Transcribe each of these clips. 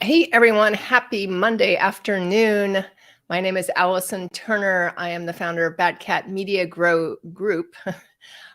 Hey everyone, happy Monday afternoon. My name is Allison Turner. I am the founder of Batcat Media Grow Group,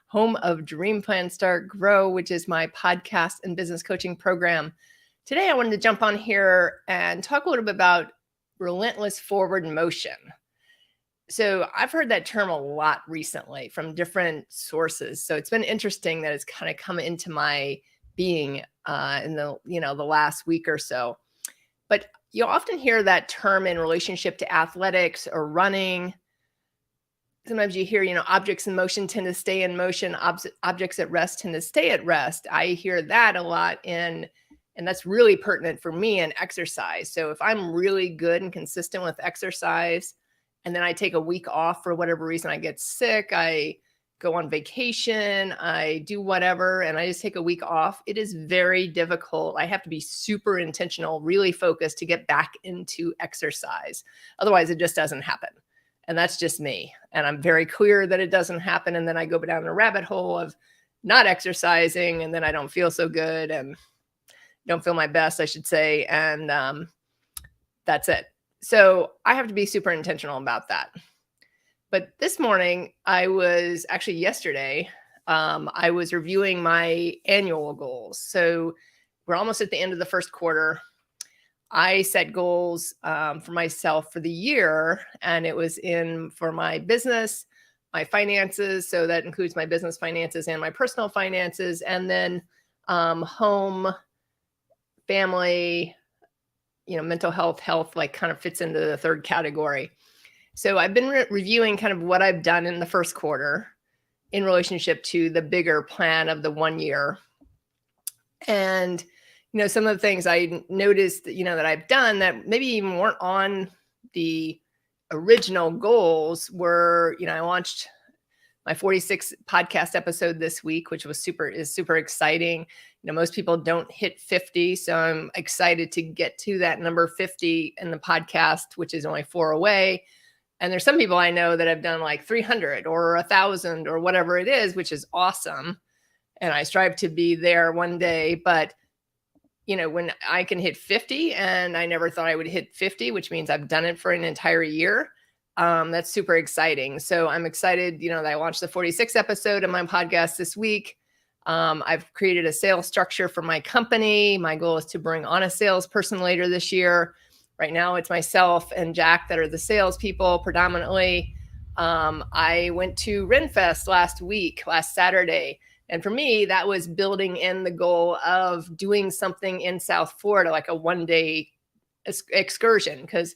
home of Dream Plan Start Grow, which is my podcast and business coaching program. Today I wanted to jump on here and talk a little bit about relentless forward motion. So I've heard that term a lot recently from different sources. So it's been interesting that it's kind of come into my being in the last week or so. But you'll often hear that term in relationship to athletics or running. Sometimes you hear, objects in motion tend to stay in motion. Objects at rest tend to stay at rest. I hear that a lot and that's really pertinent for me in exercise. So if I'm really good and consistent with exercise, and then I take a week off for whatever reason, I get sick, I go on vacation, I do whatever, and I just take a week off, it is very difficult. I have to be super intentional, really focused to get back into exercise. Otherwise, it just doesn't happen. And that's just me. And I'm very clear that it doesn't happen. And then I go down a rabbit hole of not exercising, and then I don't feel so good and don't feel my best, I should say. And that's it. So I have to be super intentional about that. But this morning, yesterday, I was reviewing my annual goals. So we're almost at the end of the first quarter. I set goals for myself for the year, and it was for my business, my finances. So that includes my business finances and my personal finances, and then home, family, mental health, like kind of fits into the third category. So I've been reviewing kind of what I've done in the first quarter in relationship to the bigger plan of the 1 year. And, some of the things I noticed, that I've done that maybe even weren't on the original goals were, I launched my 46th podcast episode this week, which is super exciting. Most people don't hit 50. So I'm excited to get to that number 50 in the podcast, which is only 4 away. And there's some people I know that have done like 300 or 1,000 or whatever it is, which is awesome. And I strive to be there one day. But, when I can hit 50, and I never thought I would hit 50, which means I've done it for an entire year. That's super exciting. So I'm excited, that I launched the 46th episode of my podcast this week. I've created a sales structure for my company. My goal is to bring on a salesperson later this year. Right now, it's myself and Jack that are the salespeople predominantly. I went to Renfest last Saturday. And for me, that was building in the goal of doing something in South Florida, like a one-day excursion. Because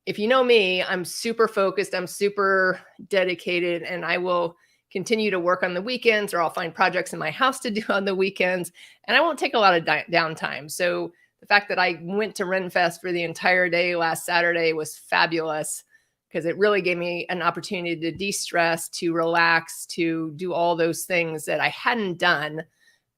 if you know me, I'm super focused, I'm super dedicated, and I will continue to work on the weekends, or I'll find projects in my house to do on the weekends, and I won't take a lot of downtime. So the fact that I went to Renfest for the entire day last Saturday was fabulous, because it really gave me an opportunity to de-stress, to relax, to do all those things that I hadn't done.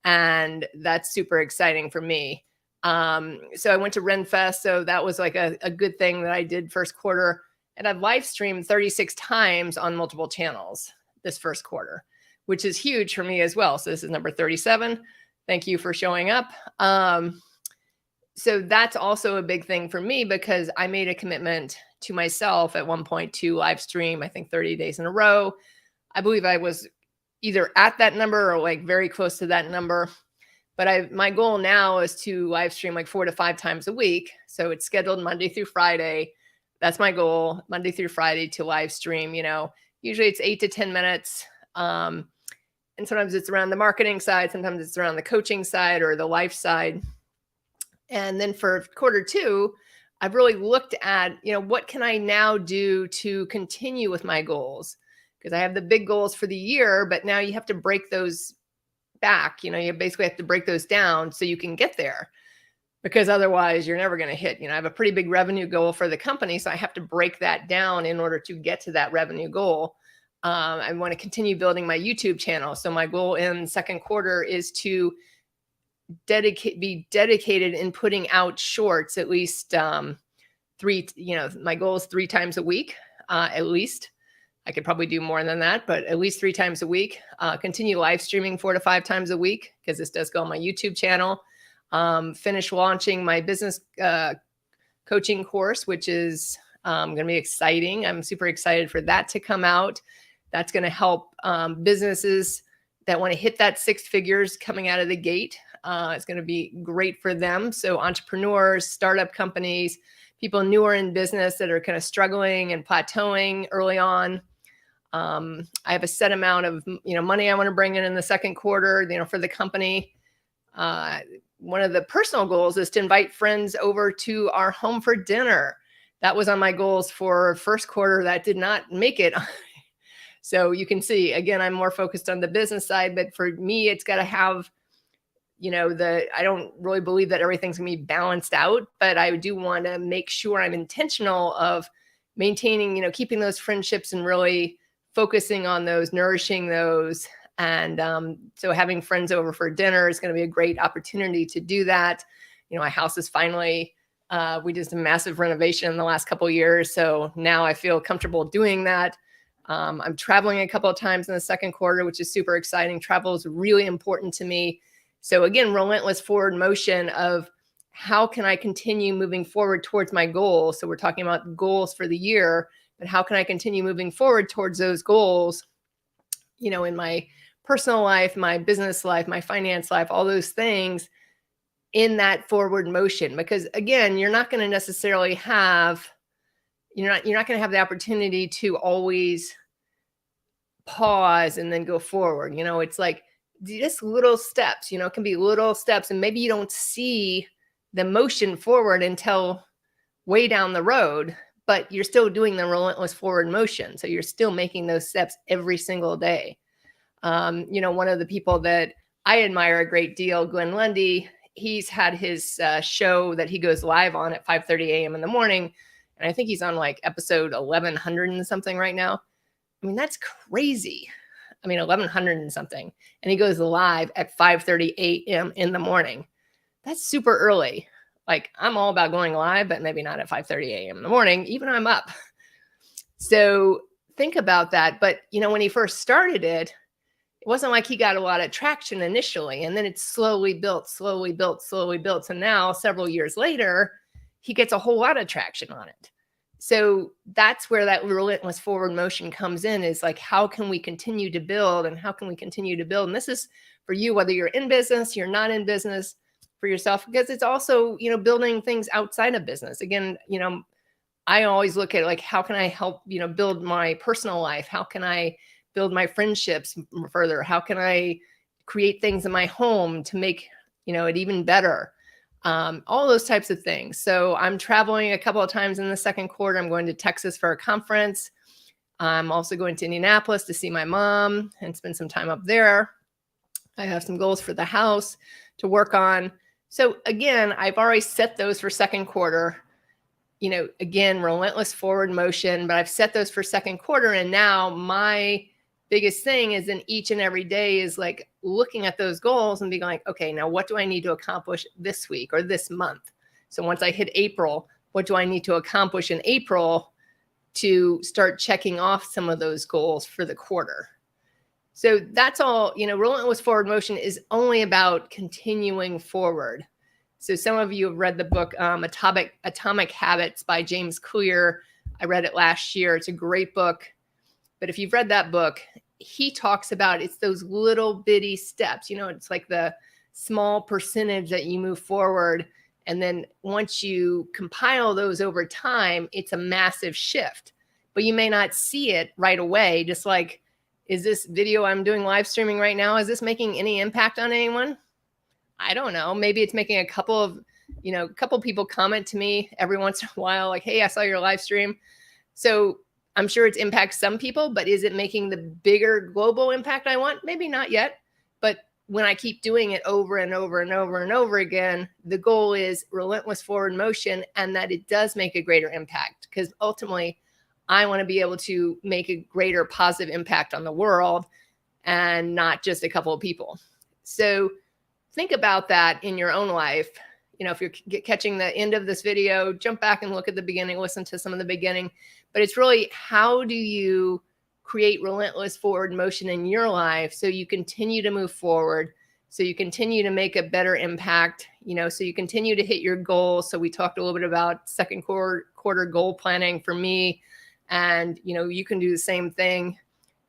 And that's super exciting for me. So I went to Renfest. So that was like a good thing that I did first quarter. And I've live streamed 36 times on multiple channels this first quarter, which is huge for me as well. So this is number 37. Thank you for showing up. So that's also a big thing for me, because I made a commitment to myself at one point to live stream, I think 30 days in a row. I believe I was either at that number or like very close to that number. But my goal now is to live stream like 4 to 5 times a week. So it's scheduled Monday through Friday. That's my goal, Monday through Friday, to live stream. Usually it's 8 to 10 minutes. And sometimes it's around the marketing side. Sometimes it's around the coaching side or the life side. And then for quarter 2, I've really looked at, what can I now do to continue with my goals? Because I have the big goals for the year, but now you have to break those back. You basically have to break those down so you can get there, because otherwise you're never going to hit. I have a pretty big revenue goal for the company, so I have to break that down in order to get to that revenue goal. I want to continue building my YouTube channel. So my goal in second quarter is to be dedicated in putting out shorts at least my goal is 3 times a week, at least. I could probably do more than that, but at least 3 times a week. Continue live streaming 4 to 5 times a week, because this does go on my YouTube channel. Finished launching my business coaching course, which is going to be exciting. I'm super excited for that to come out. That's going to help businesses that want to hit that 6 figures coming out of the gate. It's going to be great for them. So entrepreneurs, startup companies, people newer in business that are kind of struggling and plateauing early on. I have a set amount of money I want to bring in the second quarter, for the company. One of the personal goals is to invite friends over to our home for dinner. That was on my goals for first quarter. That did not make it. So you can see, again, I'm more focused on the business side, but for me, it's got to have, I don't really believe that everything's gonna be balanced out, but I do want to make sure I'm intentional of maintaining, keeping those friendships and really focusing on those, nourishing those. And so having friends over for dinner is going to be a great opportunity to do that. My house is finally, we did some massive renovation in the last couple of years. So now I feel comfortable doing that. I'm traveling a couple of times in the second quarter, which is super exciting. Travel is really important to me. So again, relentless forward motion of how can I continue moving forward towards my goals? So we're talking about goals for the year, but how can I continue moving forward towards those goals, in my personal life, my business life, my finance life, all those things in that forward motion. Because again, you're not going to necessarily have, you're not going to have the opportunity to always pause and then go forward. It's like just little steps, it can be little steps, and maybe you don't see the motion forward until way down the road, but you're still doing the relentless forward motion. So you're still making those steps every single day. One of the people that I admire a great deal, Glenn Lundy, he's had his show that he goes live on at 5:30 a.m. in the morning. And I think he's on like episode 1100 and something right now. I mean, that's crazy. 1100 and something. And he goes live at 5:30 a.m. in the morning. That's super early. Like, I'm all about going live, but maybe not at 5:30 a.m. in the morning, even I'm up. So think about that. But, when he first started it wasn't like he got a lot of traction initially. And then it slowly built. And now, several years later, he gets a whole lot of traction on it. So that's where that relentless forward motion comes in, is like, how can we continue to build, and how can we continue to build? And this is for you, whether you're in business, you're not in business, for yourself, because it's also, building things outside of business. Again, I always look at like, how can I help, build my personal life? How can I build my friendships further? How can I create things in my home to make, it even better? All those types of things. So I'm traveling a couple of times in the second quarter. I'm going to Texas for a conference. I'm also going to Indianapolis to see my mom and spend some time up there. I have some goals for the house to work on. So again, I've already set those for second quarter. Again, relentless forward motion, but I've set those for second quarter. And now my biggest thing is in each and every day is like looking at those goals and being like, okay, now what do I need to accomplish this week or this month? So once I hit April, what do I need to accomplish in April to start checking off some of those goals for the quarter? So that's all, relentless forward motion is only about continuing forward. So some of you have read the book Atomic Habits by James Clear. I read it last year. It's a great book. But if you've read that book, he talks about it's those little bitty steps. It's like the small percentage that you move forward. And then once you compile those over time, it's a massive shift. But you may not see it right away. Just like, is this video I'm doing live streaming right now, is this making any impact on anyone? I don't know. Maybe it's making a couple people comment to me every once in a while, like, hey, I saw your live stream. So I'm sure it's impacts some people, but is it making the bigger global impact I want? Maybe not yet. But when I keep doing it over and over and over and over again, the goal is relentless forward motion, and that it does make a greater impact, because ultimately I want to be able to make a greater positive impact on the world and not just a couple of people. So think about that in your own life. If you're catching the end of this video, jump back and look at the beginning, listen to some of the beginning. But it's really, how do you create relentless forward motion in your life so you continue to move forward, so you continue to make a better impact, so you continue to hit your goals. So we talked a little bit about second quarter goal planning for me, and you can do the same thing.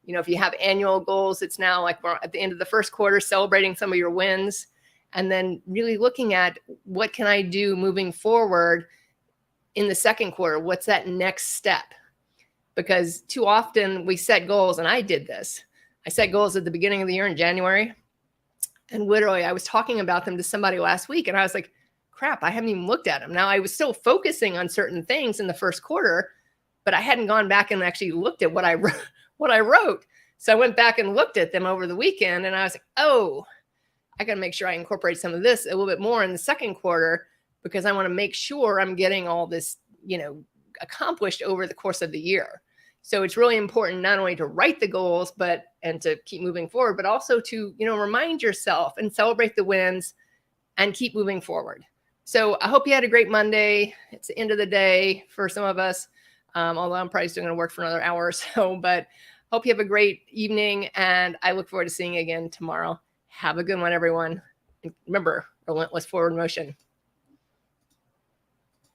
If you have annual goals, it's now like we're at the end of the first quarter, celebrating some of your wins, and then really looking at what can I do moving forward in the second quarter? What's that next step? Because too often we set goals, and I did this. I set goals at the beginning of the year in January, and literally I was talking about them to somebody last week, and I was like, crap, I haven't even looked at them. Now, I was still focusing on certain things in the first quarter, but I hadn't gone back and actually looked at what I wrote. So I went back and looked at them over the weekend, and I was like, oh, I got to make sure I incorporate some of this a little bit more in the second quarter, because I want to make sure I'm getting all this, accomplished over the course of the year. So it's really important not only to write the goals, and to keep moving forward, but also to, remind yourself and celebrate the wins and keep moving forward. So I hope you had a great Monday. It's the end of the day for some of us, although I'm probably still going to work for another hour or so, but hope you have a great evening, and I look forward to seeing you again tomorrow. Have a good one, everyone. And remember, relentless forward motion.